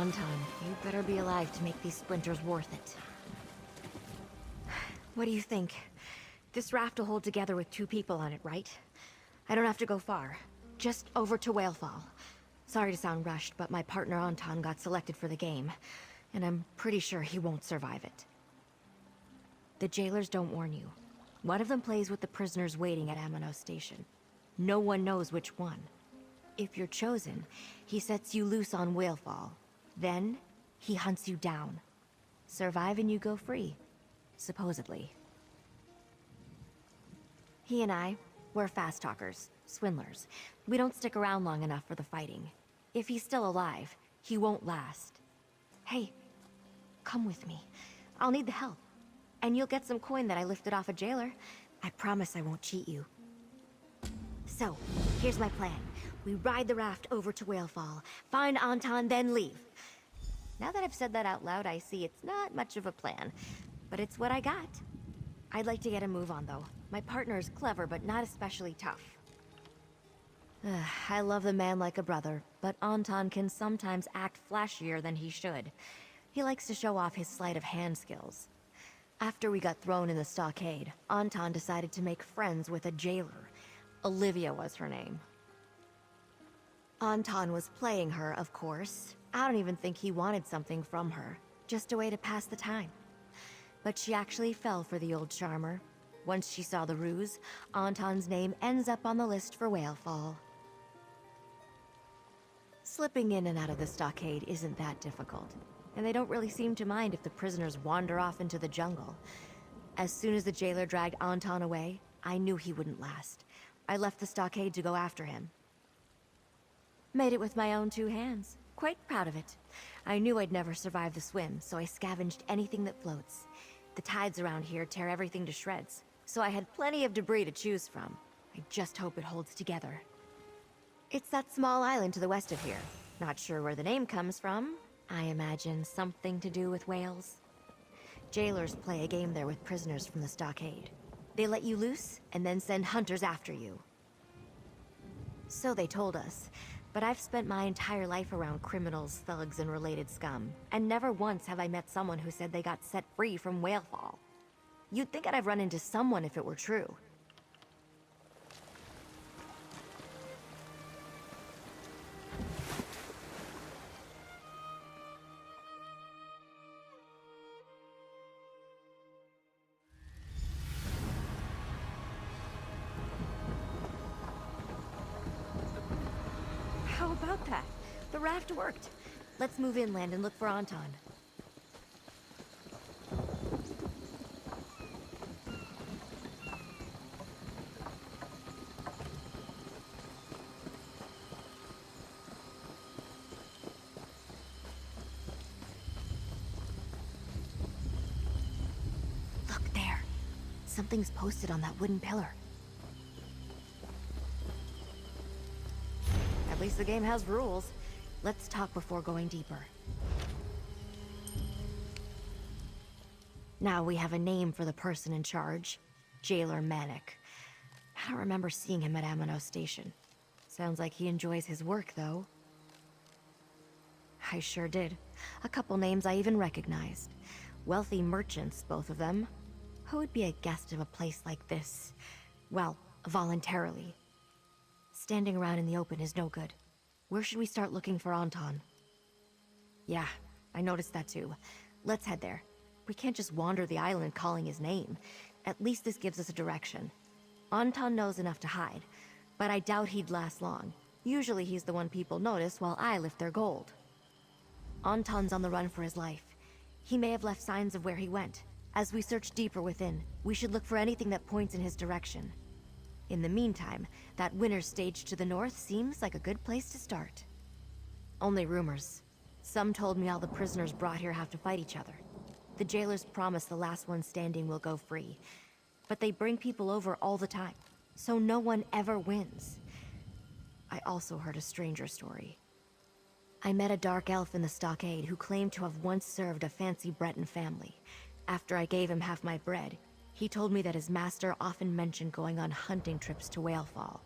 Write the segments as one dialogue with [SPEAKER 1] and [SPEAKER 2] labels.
[SPEAKER 1] Anton, you better be alive to make these splinters worth it. What do you think? This raft will hold together with 2 people on it, right? I don't have to go far. Just over to Whalefall. Sorry to sound rushed, but my partner Anton got selected for the game, and I'm pretty sure he won't survive it. The jailers don't warn you. One of them plays with the prisoners waiting at Amano Station. No one knows which one. If you're chosen, he sets you loose on Whalefall. Then, he hunts you down. Survive and you go free. Supposedly. He and I, we're fast talkers, swindlers. We don't stick around long enough for the fighting. If he's still alive, he won't last. Hey, come with me. I'll need the help. And you'll get some coin that I lifted off a jailer. I promise I won't cheat you. So, here's my plan. We ride the raft over to Whalefall, find Anton, then leave. Now that I've said that out loud, I see it's not much of a plan. But it's what I got. I'd like to get a move on, though. My partner is clever, but not especially tough. I love the man like a brother, but Anton can sometimes act flashier than he should. He likes to show off his sleight of hand skills. After we got thrown in the stockade, Anton decided to make friends with a jailer. Olivia was her name. Anton was playing her, of course. I don't even think he wanted something from her. Just a way to pass the time. But she actually fell for the old charmer. Once she saw the ruse, Anton's name ends up on the list for Whalefall. Slipping in and out of the stockade isn't that difficult, and they don't really seem to mind if the prisoners wander off into the jungle. As soon as the jailer dragged Anton away, I knew he wouldn't last. I left the stockade to go after him. Made it with my own 2 hands. Quite proud of it. I knew I'd never survive the swim, so I scavenged anything that floats. The tides around here tear everything to shreds, so I had plenty of debris to choose from. I just hope it holds together. It's that small island to the west of here. Not sure where the name comes from. I imagine something to do with whales. Jailers play a game there with prisoners from the stockade. They let you loose, and then send hunters after you. So they told us, but I've spent my entire life around criminals, thugs, and related scum, and never once have I met someone who said they got set free from Whalefall. You'd think I'd have run into someone if it were true. How about that? The raft worked. Let's move inland and look for Anton. Look there. Something's posted on that wooden pillar. At least the game has rules. Let's talk before going deeper. Now we have a name for the person in charge. Jailer Manic. I don't remember seeing him at Amano Station. Sounds like he enjoys his work, though. I sure did. A couple names I even recognized. Wealthy merchants, both of them. Who would be a guest of a place like this? Well, voluntarily. Standing around in the open is no good. Where should we start looking for Anton? Yeah, I noticed that too. Let's head there. We can't just wander the island calling his name. At least this gives us a direction. Anton knows enough to hide, but I doubt he'd last long. Usually he's the one people notice while I lift their gold. Anton's on the run for his life. He may have left signs of where he went. As we search deeper within, we should look for anything that points in his direction. In the meantime, that winner's stage to the north seems like a good place to start. Only rumors. Some told me all the prisoners brought here have to fight each other. The jailers promise the last one standing will go free. But they bring people over all the time, so no one ever wins. I also heard a stranger story. I met a dark elf in the stockade who claimed to have once served a fancy Breton family. After I gave him half my bread, he told me that his master often mentioned going on hunting trips to Whalefall.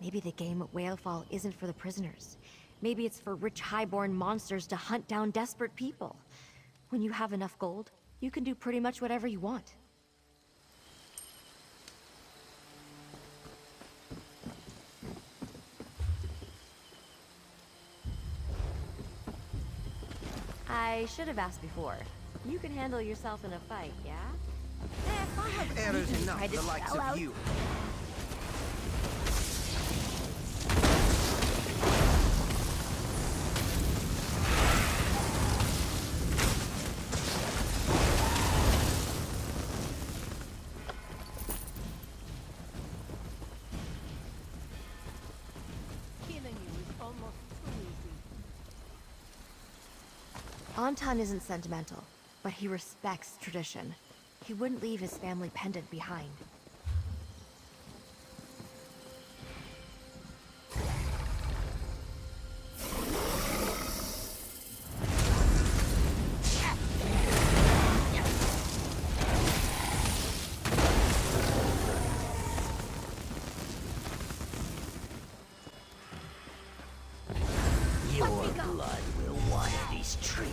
[SPEAKER 1] Maybe the game at Whalefall isn't for the prisoners. Maybe it's for rich highborn monsters to hunt down desperate people. When you have enough gold, you can do pretty much whatever you want. I should have asked before. You can handle yourself in a fight, yeah?
[SPEAKER 2] I have errors enough, the likes of you.
[SPEAKER 1] Anton isn't sentimental, but he respects tradition. He wouldn't leave his family pendant behind.
[SPEAKER 2] Your blood will water these trees.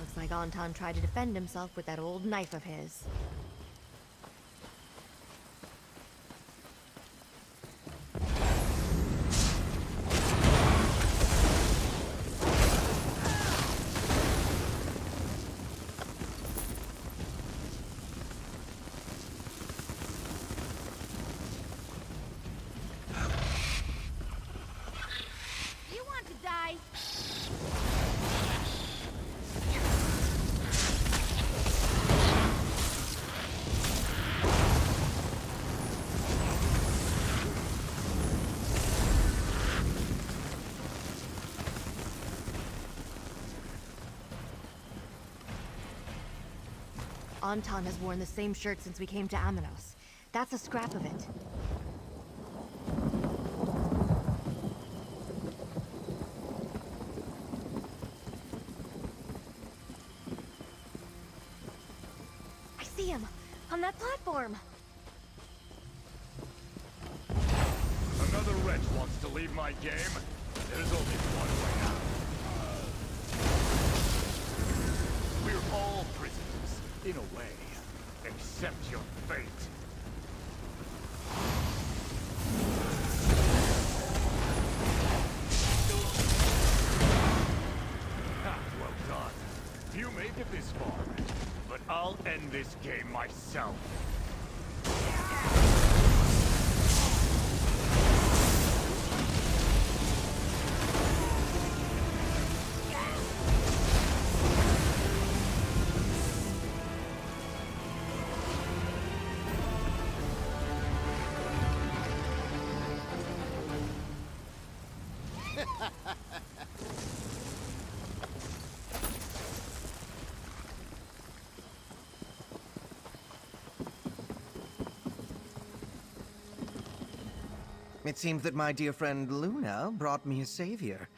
[SPEAKER 1] Looks like Anton tried to defend himself with that old knife of his. Anton has worn the same shirt since we came to Amanos. That's a scrap of it. I see him! On that platform!
[SPEAKER 3] Another wretch wants to leave my game? There's only one way out. We're all prisoners, in a way. Accept your fate. Ah, well done. You made it this far, but I'll end this game myself.
[SPEAKER 2] It seems that my dear friend Luna brought me a savior,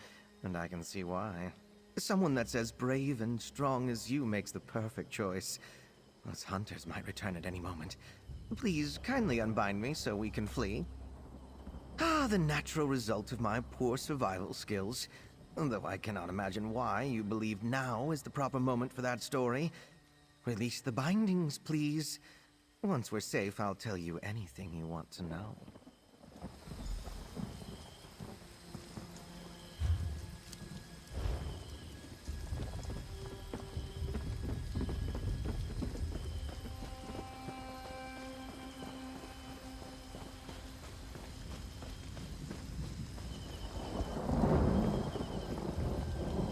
[SPEAKER 2] and I can see why. Someone that's as brave and strong as you makes the perfect choice. Us hunters might return at any moment. Please, kindly unbind me so we can flee. Ah, the natural result of my poor survival skills. Though I cannot imagine why you believe now is the proper moment for that story. Release the bindings, please. Once we're safe, I'll tell you anything you want to know.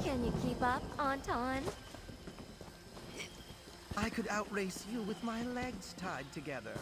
[SPEAKER 1] Can you keep up, Anton?
[SPEAKER 2] I could outrace you with my legs tied together.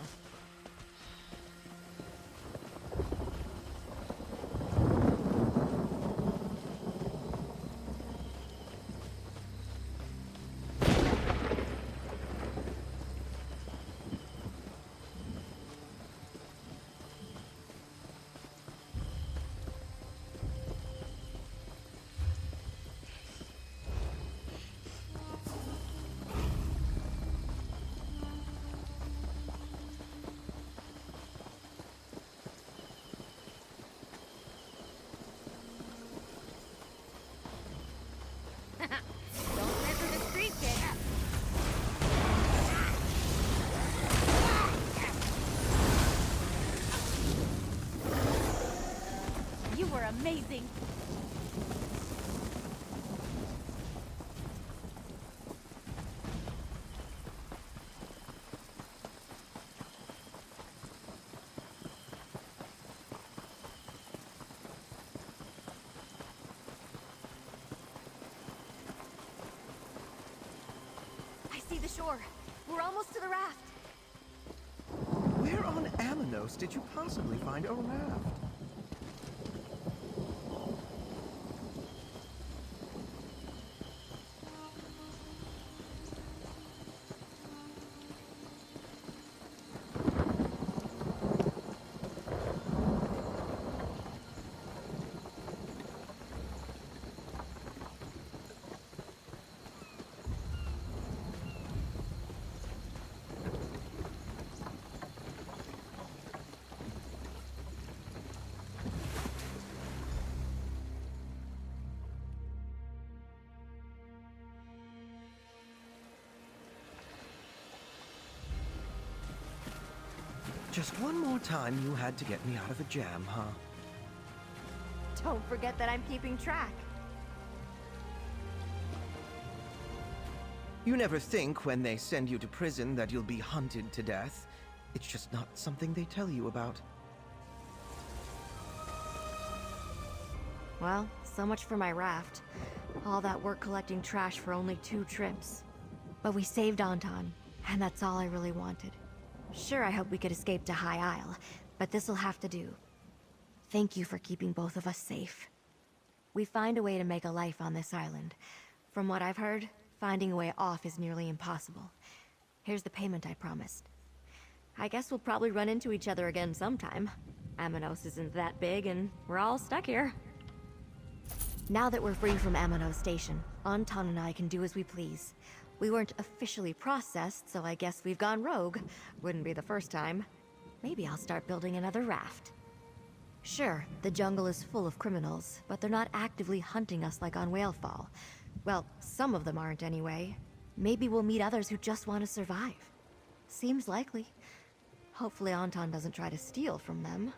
[SPEAKER 4] amazing.
[SPEAKER 1] I see the shore. We're almost to the raft.
[SPEAKER 2] Where on Amanos did you possibly find a raft? Just one more time you had to get me out of a jam, huh?
[SPEAKER 1] Don't forget that I'm keeping track.
[SPEAKER 2] You never think when they send you to prison that you'll be hunted to death. It's just not something they tell you about.
[SPEAKER 1] Well, so much for my raft. All that work collecting trash for only 2 trips. But we saved Anton, and that's all I really wanted. Sure, I hope we could escape to High Isle, but this'll have to do. Thank you for keeping both of us safe. We find a way to make a life on this island. From what I've heard, finding a way off is nearly impossible. Here's the payment I promised. I guess we'll probably run into each other again sometime. Amanos isn't that big, and we're all stuck here. Now that we're free from Amanos Station, Anton and I can do as we please. We weren't officially processed, so I guess we've gone rogue. Wouldn't be the first time. Maybe I'll start building another raft. Sure, the jungle is full of criminals, but they're not actively hunting us like on Whalefall. Well, some of them aren't anyway. Maybe we'll meet others who just want to survive. Seems likely. Hopefully Anton doesn't try to steal from them.